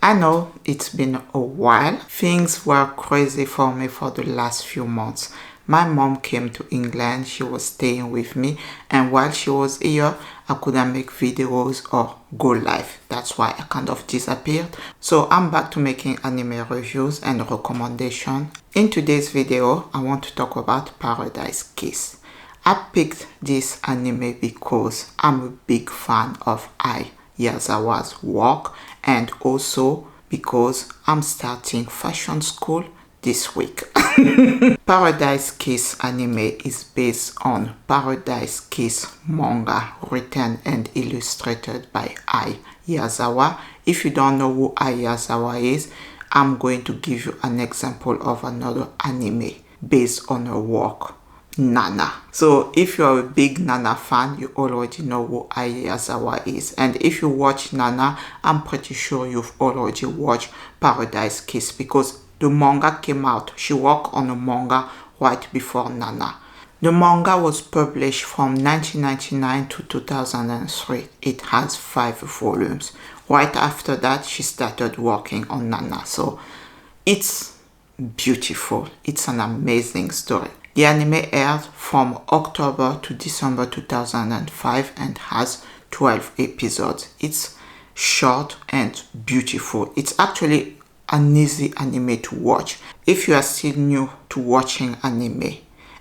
I know it's been a while. Things were crazy for me for the last few months. My mom came to England, she was staying with me, and while she was here, I couldn't make videos or go live. That's why I kind of disappeared. So I'm back to making anime reviews and recommendations. In today's video, I want to talk about Paradise Kiss. I picked this anime because I'm a big fan of Ai Yazawa's work, and also because I'm starting fashion school this week. Paradise Kiss anime is based on Paradise Kiss manga written and illustrated by Ai Yazawa. If you don't know who Ai Yazawa is, I'm going to give you an example of another anime based on her work, Nana. So if you're a big Nana fan, you already know who Ai Yazawa is. And if you watch Nana, I'm pretty sure you've already watched Paradise Kiss because the manga came out. She worked on a manga right before Nana. The manga was published from 1999 to 2003. It has 5 volumes. Right after that, she started working on Nana. So it's beautiful. It's an amazing story. The anime aired from October to December 2005 and has 12 episodes. It's short and beautiful. It's actually an easy anime to watch. If you are still new to watching anime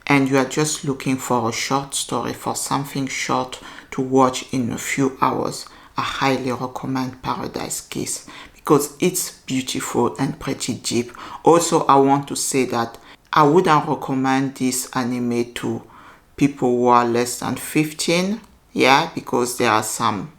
and you are just looking for a short story, for something short to watch in a few hours, I highly recommend Paradise Kiss because it's beautiful and pretty deep. Also, I want to say that I wouldn't recommend this anime to people who are less than 15, because there are some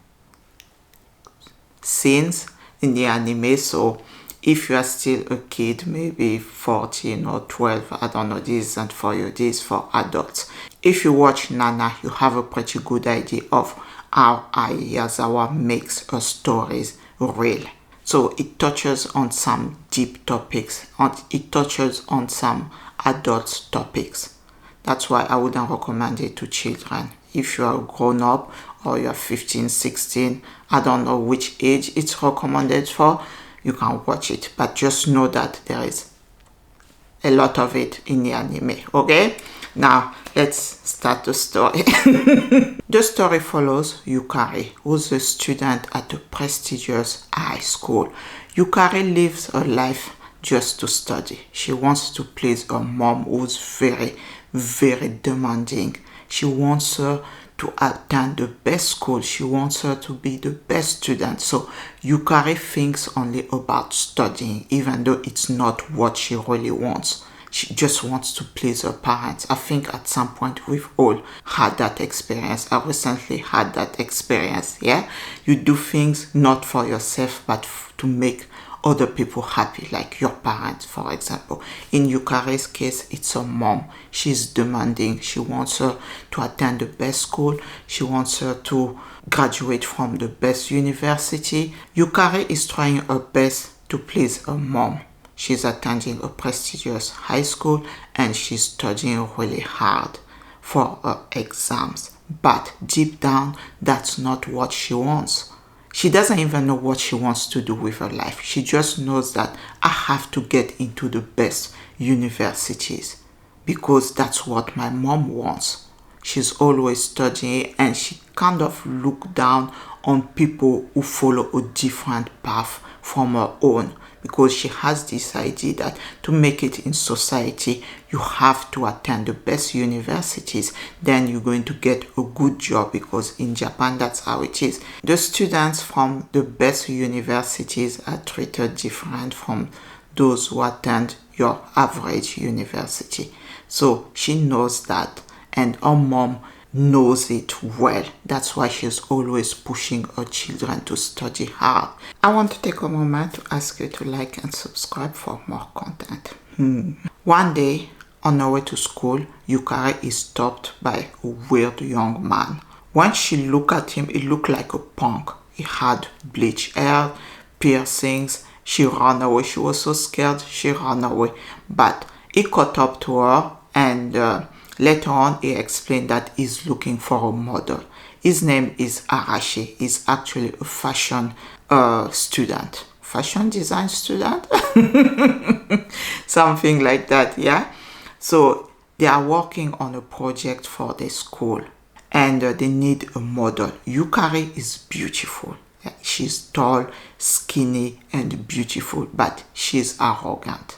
scenes in the anime. So if you are still a kid, maybe 14 or 12, I don't know, this isn't for you, this is for adults. If you watch Nana, you have a pretty good idea of how Ai Yazawa makes her stories real. So it touches on some deep topics, and it touches on some adult topics. That's why I wouldn't recommend it to children. If you are grown up or you're 15, 16, I don't know which age it's recommended for, you can watch it. But just know that there is a lot of it in the anime, okay? Now, let's start the story. The story follows Yukari, who's a student at a prestigious high school. Yukari lives her life just to study. She wants to please her mom, who's very, very demanding. She wants her to attend the best school. She wants her to be the best student. So Yukari thinks only about studying, even though it's not what she really wants. She just wants to please her parents. I think at some point we've all had that experience. I recently had that experience, You do things not for yourself, but to make other people happy, like your parents, for example. In Yukari's case, it's her mom. She's demanding. She wants her to attend the best school. She wants her to graduate from the best university. Yukari is trying her best to please her mom. She's attending a prestigious high school and she's studying really hard for her exams. But deep down, that's not what she wants. She doesn't even know what she wants to do with her life. She just knows that I have to get into the best universities because that's what my mom wants. She's always studying and she kind of looks down on people who follow a different path from her own, because she has this idea that to make it in society, you have to attend the best universities. Then you're going to get a good job, because in Japan, that's how it is. The students from the best universities are treated different from those who attend your average university. So she knows that, and her mom knows it well. That's why she's always pushing her children to study hard. I want to take a moment to ask you to like and subscribe for more content. One day, on her way to school, Yukari is stopped by a weird young man. When she looked at him, he looked like a punk. He had bleached hair, piercings. She ran away. She was so scared, she ran away. But he caught up to her, and later on, he explained that he's looking for a model. His name is Arashi. He's actually a fashion student. fashion design student. Something like that, yeah. So they are working on a project for the school, and they need a model. Yukari is beautiful. She's tall, skinny, and beautiful, but she's arrogant.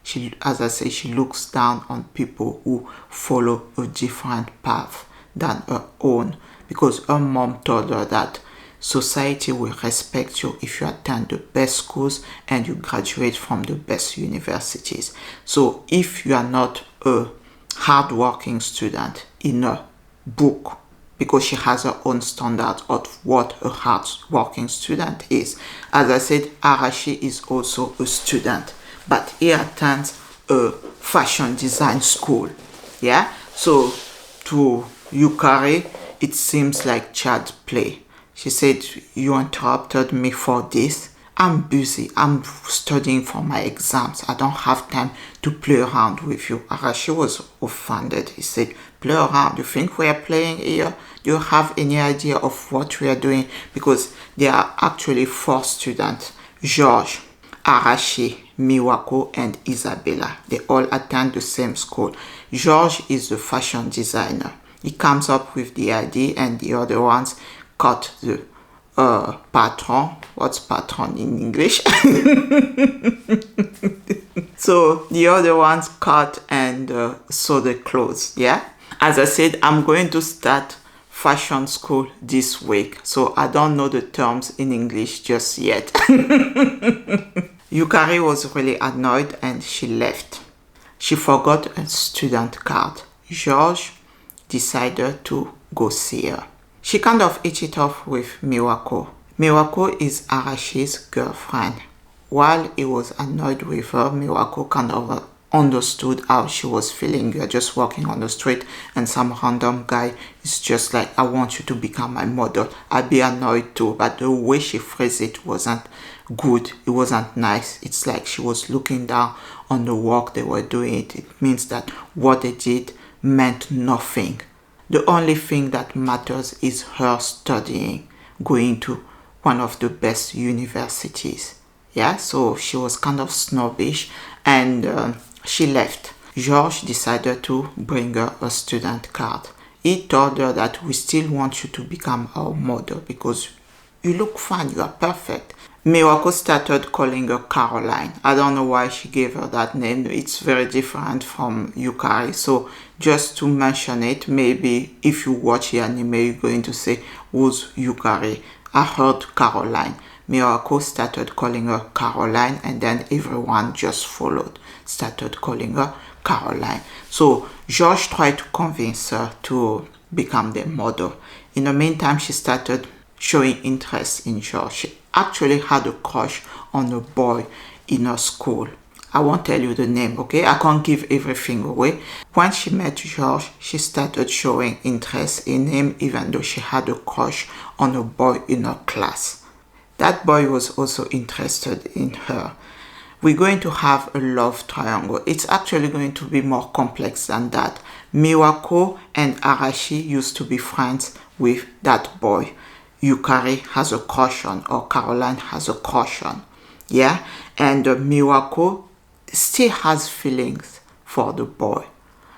She, as I say, she looks down on people who follow a different path than her own, because her mom told her that society will respect you if you attend the best schools and you graduate from the best universities. So if you are not a hardworking student in a book, because she has her own standards of what a hardworking student is. As I said, Arashi is also a student, but he attends a fashion design school. Yeah, so to Yukari, it seems like child's play. She said, "You interrupted me for this. I'm busy. I'm studying for my exams. I don't have time to play around with you." Arashi was offended. He said, "Play around? You think we are playing here? Do you have any idea of what we are doing?" Because there are actually 4 students: George, Arashi, Miwako, and Isabella. They all attend the same school. George is the fashion designer. He comes up with the idea, and the other ones cut the patron. What's patron in English? So the other ones cut and sew the clothes. Yeah, as I said, I'm going to start fashion school this week, so I don't know the terms in English just yet. Yukari was really annoyed and she left. She forgot a student card. George decided to go see her. She kind of hit it off with Miwako. Miwako is Arashi's girlfriend. While he was annoyed with her, Miwako kind of understood how she was feeling. You're just walking on the street and some random guy is just like, "I want you to become my model." I'd be annoyed too, but the way she phrased it wasn't good. It wasn't nice. It's like she was looking down on the work they were doing. It means that what they did meant nothing. The only thing that matters is her studying, going to one of the best universities. Yeah, so she was kind of snobbish and she left. George decided to bring her a student card. He told her that we still want you to become our model because you look fine, you are perfect. Miwako started calling her Caroline. I don't know why she gave her that name. It's very different from Yukari. So just to mention it, maybe if you watch the anime, you're going to say, "Who's Yukari?" I heard Caroline. Miwako started calling her Caroline, and then everyone just followed, started calling her Caroline. So George tried to convince her to become the model. In the meantime, she started showing interest in George. She actually had a crush on a boy in her school. I won't tell you the name, okay? I can't give everything away. When she met George, she started showing interest in him, even though she had a crush on a boy in her class. That boy was also interested in her. We're going to have a love triangle. It's actually going to be more complex than that. Miwako and Arashi used to be friends with that boy Yukari has a crush on, or Caroline has a crush on. Yeah, and Miwako still has feelings for the boy.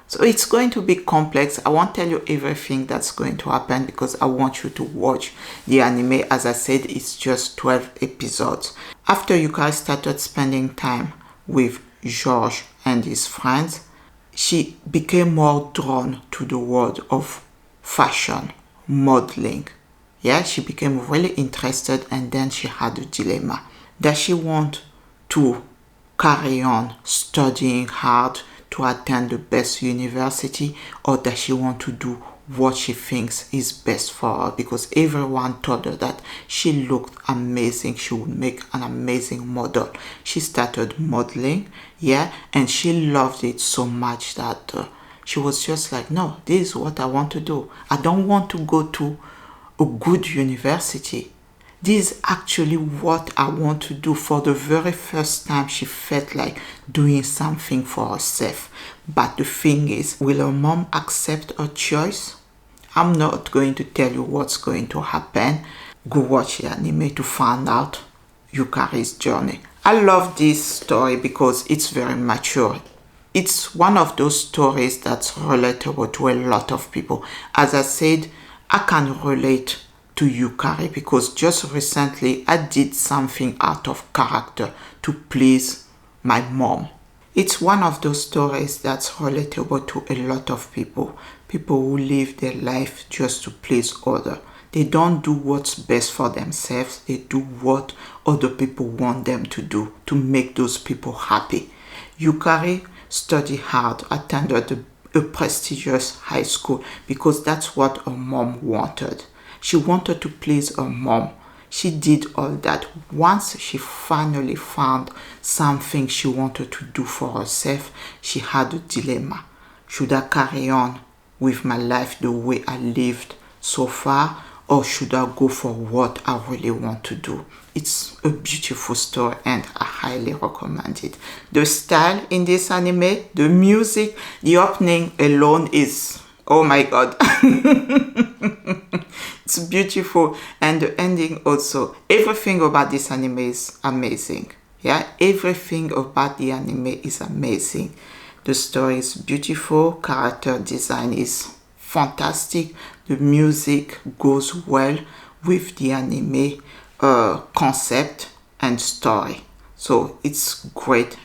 So it's going to be complex. I won't tell you everything that's going to happen because I want you to watch the anime. As I said, it's just 12 episodes. After Yukari started spending time with George and his friends, she became more drawn to the world of fashion, modeling. Yeah, she became really interested, and then she had a dilemma. Does she want to carry on studying hard to attend the best university, or does she want to do what she thinks is best for her? Because everyone told her that she looked amazing, she would make an amazing model. She started modeling, yeah, and she loved it so much that she was just like, "No, this is what I want to do. I don't want to go to a good university. This is actually what I want to do." For the very first time, she felt like doing something for herself. But the thing is, will her mom accept her choice? I'm not going to tell you what's going to happen. Go watch the anime to find out. Yukari's journey. I love this story because it's very mature. It's one of those stories that's relatable to a lot of people. As I said, I can relate to Yukari because just recently I did something out of character to please my mom. It's one of those stories that's relatable to a lot of people. People who live their life just to please others. They don't do what's best for themselves. They do what other people want them to do to make those people happy. Yukari studied hard, attended a prestigious high school because that's what her mom wanted. She wanted to please her mom. She did all that. Once she finally found something she wanted to do for herself, she had a dilemma. Should I carry on with my life the way I lived so far, or should I go for what I really want to do? It's a beautiful story and I highly recommend it. The style in this anime, the music, the opening alone is, oh my god. It's beautiful, and the ending also. Everything about this anime is amazing. Yeah, everything about the anime is amazing. The story is beautiful, character design is fantastic, the music goes well with the anime concept and story. So it's great,